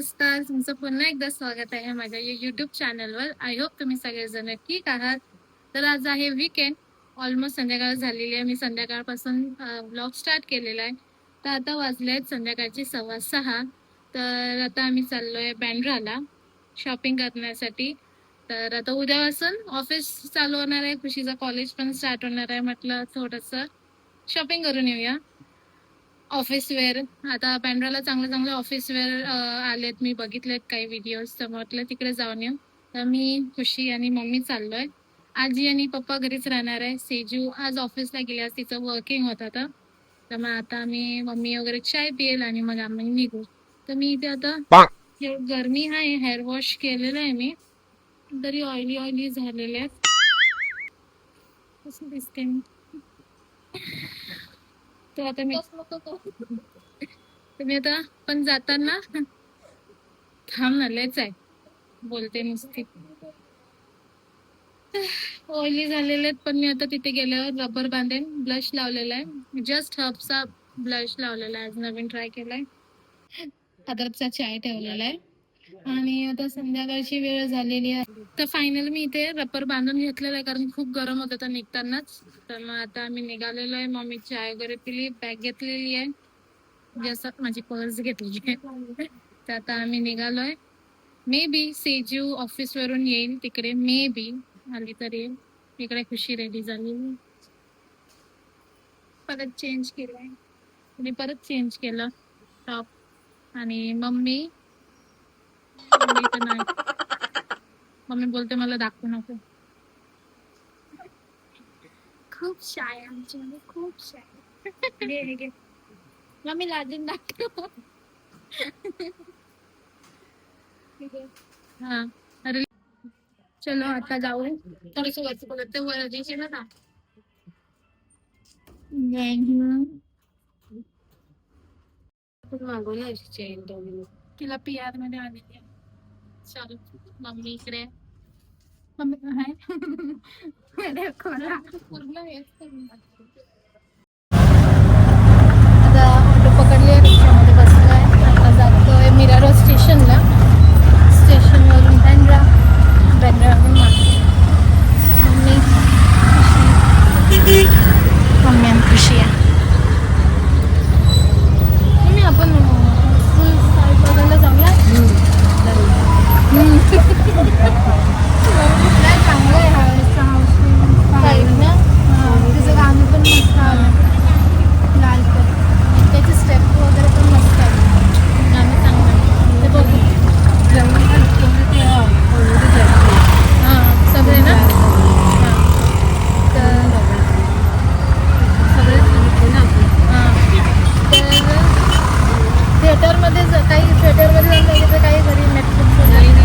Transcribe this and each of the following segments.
नमस्कार, तुमचं पुन्हा एकदा स्वागत आहे माझ्या युट्यूब चॅनलवर. आय होप तुम्ही सगळेजण ठीक आहात. तर आज आहे वीकेंड, ऑलमोस्ट संध्याकाळ झालेली आहे. मी संध्याकाळपासून ब्लॉग स्टार्ट केलेला आहे. तर आता वाजले आहेत संध्याकाळची 6:15. तर आता आम्ही चाललोय बँड्राला शॉपिंग करण्यासाठी. तर आता उद्यापासून ऑफिस चालू होणार आहे, खुशीचा कॉलेज पण स्टार्ट होणार आहे. म्हटलं थोडंसं शॉपिंग करून येऊया. ऑफिस वेअर आता बँड्राला चांगले चांगले ऑफिस वेअर आलेत, मी बघितलेत काही व्हिडिओज, तर म्हटलं तिकडे जाऊन येऊ. तर मी, खुशी आणि मम्मी चाललोय. आजी आणि पप्पा घरीच राहणार आहे. सेजू आज ऑफिसला गेली, आज तिचं वर्किंग होतं. तर मग आता आम्ही, मम्मी वगैरे चाय पिईल आणि मग आम्ही निघू. तर मी इथे आता गरमी आहे, हेअर वॉश केलेलं आहे मी, तरी ऑइली ऑइली झालेले आहेत. कसं दिसते मी. तर आता मी आता पण जाताना थांब ना, लयच आहे बोलते नुसती. ऑइली झालेले आहेत, पण मी आता तिथे गेल्यावर रबर बांधेन. ब्लश लावलेला आहे, जस्ट हर्बचा ब्लश लावलेला आहे, आज नवीन ट्राय केलाय. अदरकचा चाय ठेवलेला आहे आणि आता संध्याकाळची वेळ झालेली आहे. तर फायनल मी इथे रबर बांधून घेतलेला आहे, कारण खूप गरम होतं तर निघतानाच. तर मग आता आम्ही निघालेलो आहे. मम्मी चाय वगैरे पिली, बॅग घेतलेली आहे, जसं माझी पर्स घेतली आहे. तर आता आम्ही निघालोय. मे बी सेजू ऑफिस वरून येईल तिकडे, मे बी आली तर येईल. इकडे खुशी रेडी झाली, परत चेंज केलाय आणि परत चेंज केलं टॉप. आणि मम्मी तर नाही, मम्मी बोलते मला दाखवू नको. खूप शाय आमची मम्मी, खूप शाय. मम्मी लाजून दाखव. हा, अरे चलो आता जाऊ. थोडस वरती बघते, वर दिसेल ना. मागवली अशी चेन, तिला PR मध्ये आलेली आहे. चल मम्मी इकडे, मम्मी आहे खोला पूर्ण हेच करून आता ऑटो पकडली, रिक्षामध्ये बसलोय. आता जातोय मीरा रोड स्टेशनला. स्टेशनवरून बँड्रा, बँड्रावरून मम्मी, मम्मी आणि खुशी आहे. मम्मी आपण फुल साईड बघायला जाऊया. चांगलं आहे हाऊस ना, तिचं गाणं पण मस्त आलं, लाल पण, त्याचे स्टेप वगैरे पण मस्त आहे, गाणं चांगलं आहे. ते बघू हां सगळे ना. हां तर सगळे हां, तर थिएटरमध्ये काही थिएटरमध्ये जाऊन बघितलं, काही घरी नेटफ्लिक्स वगैरे.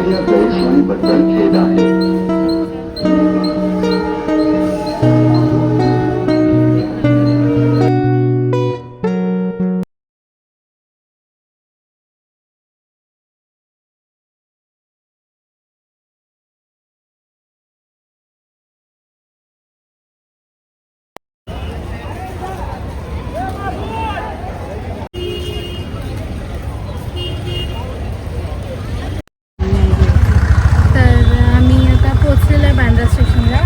या गैरसोयीबद्दल खेद आहे. तर आम्ही आता पोचलेलो आहे बांद्रा स्टेशनला.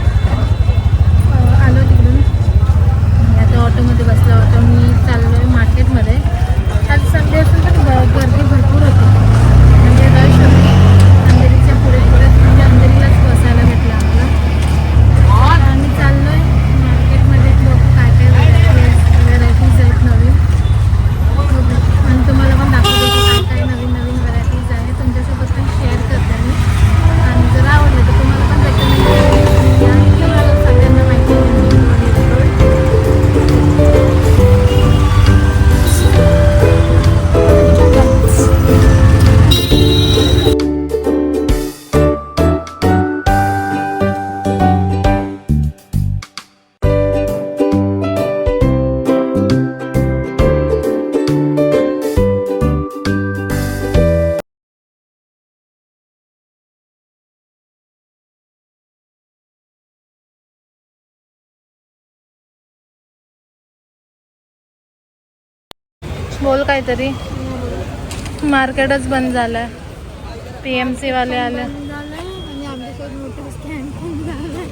आलो तिकडून. आता ऑटोमध्ये बसलो होतो. मी चाललो आहे मार्केटमध्ये. आज संडे असून पण गर्दी भरपूर होती. म्हणजे रश होती. अंधेरीच्या पुढे म्हणजे अंधेरीलाच बसायला भेटलं आम्हाला. आम्ही चाललो आहे मार्केटमध्ये. लोक काय काय व्हरायटीज आहेत नवीन. आणि तुम्हाला पण दाखवतो की काय काय नवीन नवीन व्हरायटीज आहे. तुमच्यासोबत पण शेअर करते मी. आणि जर आवडलं तर तुम्हाला पण रेकमेंड या तुम्हाला सगळ्यांना माहिती बोल काहीतरी. मार्केटच बंद झालंय. PMC वाले आले. आणि आमच्यासोबत मोठं स्कॅम पण झालं.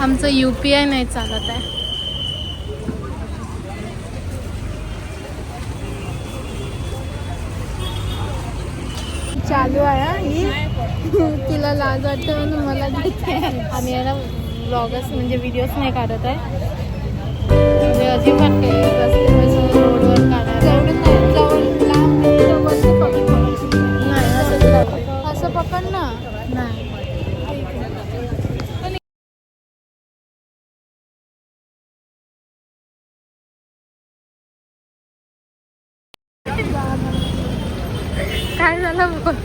आमचं UPI नाही चालत आहे. चालू आहे ही. तिला लाज वाटते म्हणून मला देते. आम्ही याला व्लॉगच म्हणजे व्हिडिओज नाही काढत आहे. म्हणजे अजिबात काही रस्त्यावर रोडवर काढायला जवळ लांब जवळचं पकड. नाही. असंच दाखव. असं पकड ना. नाही. काय झालं बोल.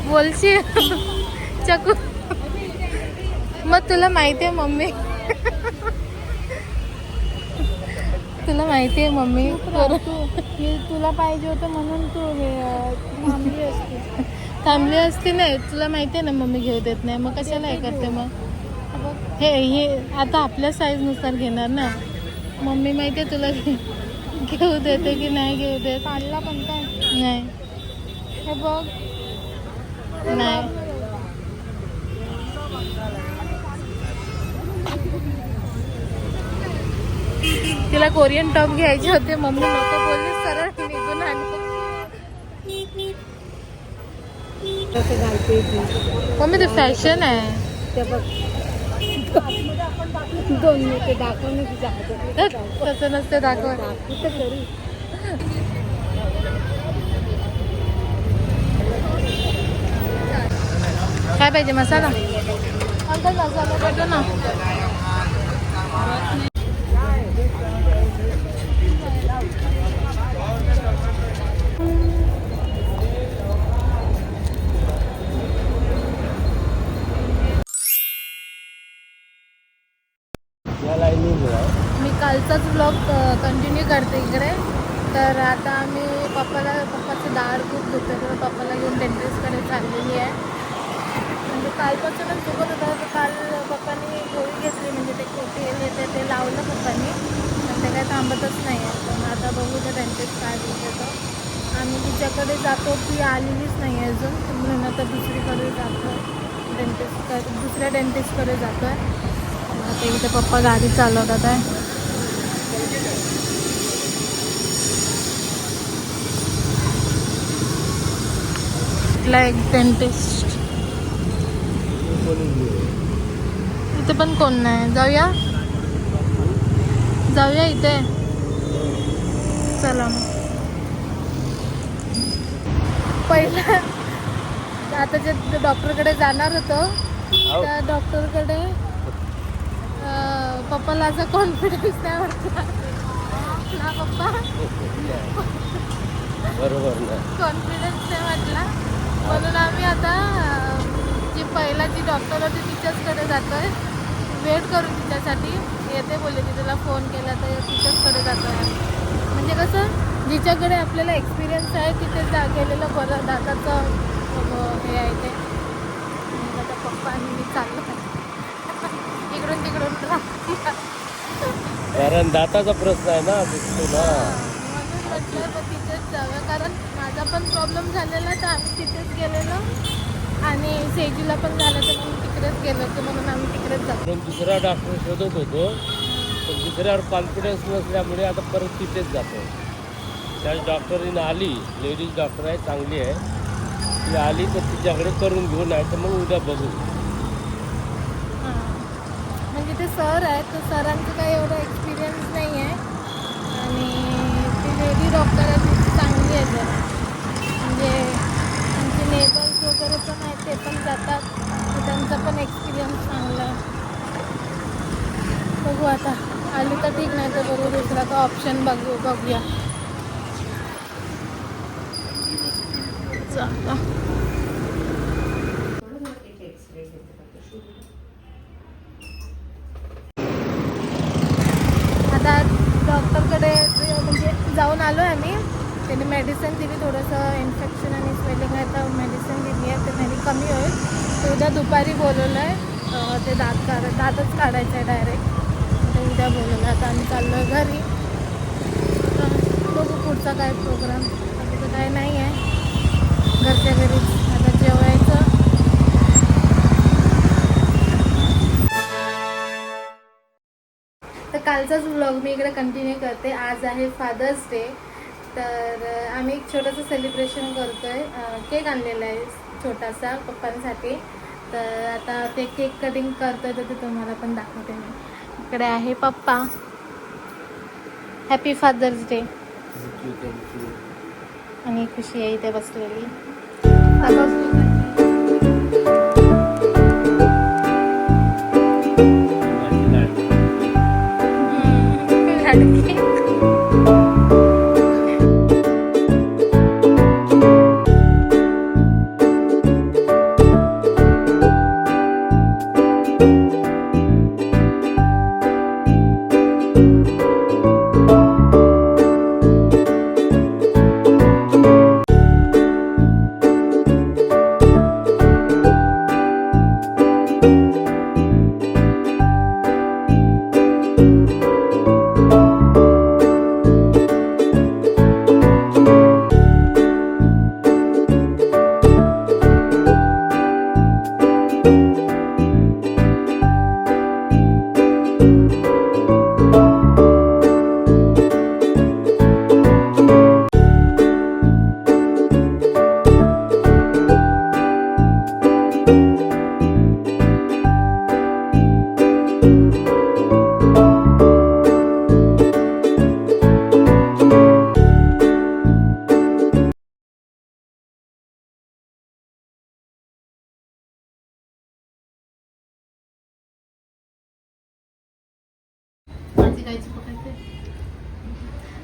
बोलशी चकू. मग तुला माहिती आहे मम्मी. तुला माहिती आहे मम्मी. हे तुला पाहिजे होतं म्हणून तू हे थांबली असते. थांबली असती नाही. तुला माहिती आहे ना मम्मी घेऊ देत नाही. मग कशाला हे करते मग. हे आता आपल्या साईजनुसार घेणार ना. मम्मी माहिती आहे तुला घेऊ देते की नाही घेऊ देत. काढला पण काय नाही. हे बघ. नाही. तिला कोरियन टॉप घ्यायचे होते. मम्मी नको बोलली. सरळ निघून आली. कसं घालते मम्मी ते फॅशन आहे. ते बघ. दोन मिनिटे दाखवून तसं नसते दाखवत. काय पाहिजे मसाला. अंकल मसाला पाहिजे ना. मी कालचाच ब्लॉग कंटिन्यू करते इकडे. तर आता आम्ही पप्पाचं दाढ खूप दुखतं तर पप्पाला घेऊन डेंटिस्टकडे चाललेली आहे. म्हणजे कालपासूनच दुखत होतं. तर काल पप्पांनी गोळी घेतली म्हणजे ते तेल येते ते लावलं पप्पांनी. पण ते काही थांबतच नाही आहे. तर आता बघू ते डेंटिस्ट काय बोलतो. आम्ही तिच्याकडे जातो ती आलेलीच नाही आहे अजून. म्हणून आता दुसरीकडे जातो दुसऱ्या डेंटिस्टकडे जातो आहे. आता इथे पप्पा गाडी चालवतात आहे. इथला एक डेंटिस्ट. इथे पण कोण नाही. जाऊया इथे. चला मग. पहिला आता जे डॉक्टरकडे जाणार होतो त्या डॉक्टरकडे पप्पाला असा कॉन्फिडन्स नाही वाटला. हा पप्पा बरोबर ना. कॉन्फिडन्स नाही वाटला म्हणून आम्ही आता जी पहिला जी डॉक्टर होती तिच्याचकडे जातोय. वेट करू तिच्यासाठी. येते बोलले की तुला फोन केला तर तिच्याचकडे जातोय. म्हणजे कसं जिच्याकडे आपल्याला एक्सपिरियन्स आहे तिथे गेलेलं बरं. दाताचं हे आहे ते. मग आता पप्पा आणि मी चाललो इकडून तिकडून कारण दाताचा प्रश्न आहे ना दिसतो ना. म्हणून म्हटलं मग तिथेच जाऊया. कारण माझा पण प्रॉब्लेम झालेला तर आम्ही तिथेच गेलेलो आणि सेजूला पण झालं तर मग तिकडेच गेलो होतो म्हणून आम्ही तिकडेच जातो. म्हणून दुसरा डॉक्टर शोधत होतो पण दुसऱ्यावर कॉन्फिडन्स नसल्यामुळे आता परत तिथेच जातो. त्या डॉक्टरीनं आली, लेडीज डॉक्टर आहे, चांगली आहे. ती आली तर तिच्याकडे करून घेऊन आहे तर मग उद्या बघू. हां म्हणजे ते सर आहेत तर सरांचं काही एवढं एक्सपिरियन्स नाही आहे आणि ती लेडी डॉक्टर आहे ती चांगली आहे जरा. म्हणजे आमचे नेबर्स वगैरे पण आहेत ते पण जातात तर त्यांचा पण एक्सपिरियन्स चांगला आहे. बघू आता आली तर ठीक नाही तर बघू दुसरा का ऑप्शन बघूया. चांगला आता डॉक्टरकडे म्हणजे जाऊन आलो आहे आम्ही. त्यांनी मेडिसिन दिली. थोडंसं इन्फेक्शन आणि स्वेलिंग आहे तर मेडिसिन दिली आहे ते मेडी कमी होईल. तर उद्या दुपारी बोलवलं आहे ते दातच काढायचं आहे डायरेक्ट. ते उद्या बोलवलं. आता आम्ही चाललो आहे घरी. बघू पुढचा काय प्रोग्राम. आता तर काय नाही आहे. घरच्या घरीच आता जेवायचं. तर कालचाच व्लॉग मी इकडे कंटिन्यू करते. आज आहे फादर्स डे तर आम्ही एक छोटंसं सेलिब्रेशन करतो आहे. केक आणलेला आहे छोटासा पप्पांसाठी. तर आता ते केक कटिंग करतो आहे तर ते तुम्हाला पण दाखवते मी. इकडे आहे पप्पा. Happy Father's Day. आणि खुशी आहे इथे बसलेली.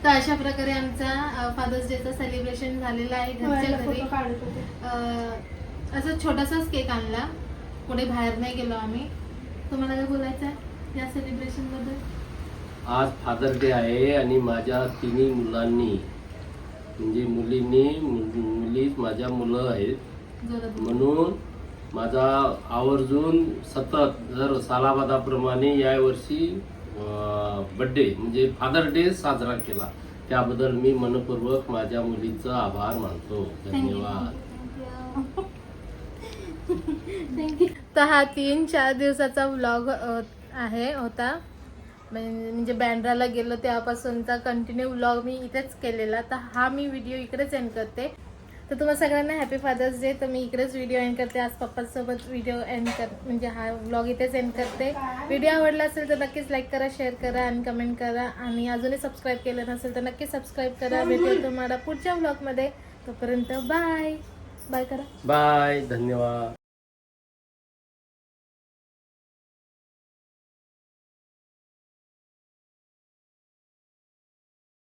तर अशा प्रकारे आमचा फादर्स डेचा सेलिब्रेशन झालेला आहे घरच्या घरी. असं छोटासाच केक आणला. कुठे बाहेर नाही गेलो आम्ही. तुम्हाला काय बोलायचं आहे या सेलिब्रेशन बद्दल? आज फादर डे आहे आणि माझ्या तिन्ही मुलांनी म्हणजे मुली माझ्या मुलं आहेत म्हणून माझा आवर्जून सतत जर सालाबादाप्रमाणे यावर्षी बड्डे म्हणजे फादर डे साजरा केला. त्याबद्दल मी मनपूर्वक माझ्या मुलीचा आभार मानतो. धन्यवाद. तर हा 3-4 दिवसाचा व्लॉग होता. म्हणजे बँड्राला गेलो तेव्हापासूनचा कंटिन्यू व्लॉग मी इथेच केलेला. तर हा मी व्हिडिओ इकडेच एंड करते. तर तुम्हाला सगळ्यांना हॅपी फादर्स डे. तर मी इकडेच व्हिडिओ एंड करते. आज पप्पांसोबत व्हिडिओ म्हणजे हा व्लॉग इथेच एंड करते. व्हिडिओ आवडला असेल तर नक्कीच लाईक करा, शेअर करा आणि कमेंट करा. आणि अजूनही सबस्क्राईब केलं नसेल तर नक्कीच सबस्क्राईब करा. भेटूया तुम्हाला पुढच्या व्लॉगमध्ये. तोपर्यंत बाय बाय करा. बाय. धन्यवाद.